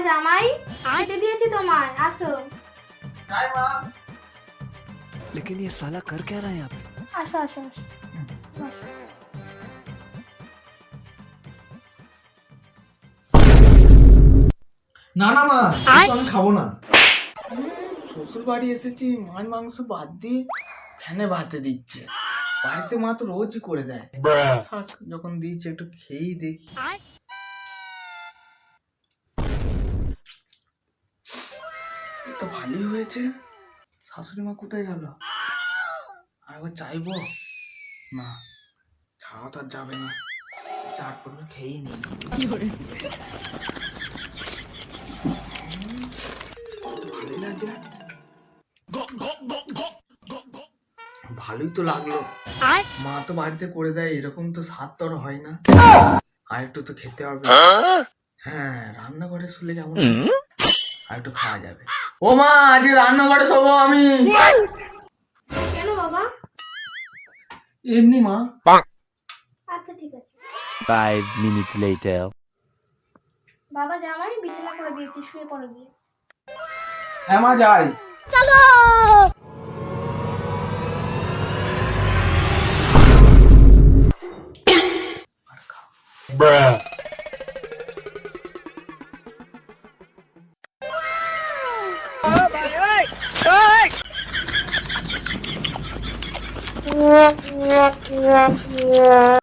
জামাই খেতে দিয়েছি তোমায়, আসো। लेकिन ये साला कर क्या रहा है यहाँ पे? আসো আসো আসো। না না মা, আমি খাবো না। শ্বশুর বাড়ি এসেছি, মাছ মাংস বাদ দিয়ে ফ্যানে ভাতে দিচ্ছে। বাড়িতে মা তো রোজই করে দেয়। থাক, যখন দিয়েছে একটু খেয়েই দেখি। এই তো ভালোই হয়েছে। শাশুড়ি মা কোথায় গেল? আর একবার চাইবো না, ছাড়া তো আর যাবে না। চাট পড়বে, খেয়েই নেই। ভালোই লাগে, ভালোই তো লাগলো। মা তো বাড়িতে করে দেয়, এরকম তো স্বাদ তো আর হয় না। আর একটু তো খেতে হবে। হ্যাঁ, রান্নাঘরে শুলে কেমন আর একটু খাওয়া যাবে। ও মা, আজকে রান্নাঘরে শোবো আমি। কেন বাবা? এমনি মা। আচ্ছা ঠিক আছে। 5 minutes later. বাবা জামাই বিছানা করে দিয়েছি, শুয়ে পড়ো গিয়ে। হ্যাঁ মা, যাই। Yeah.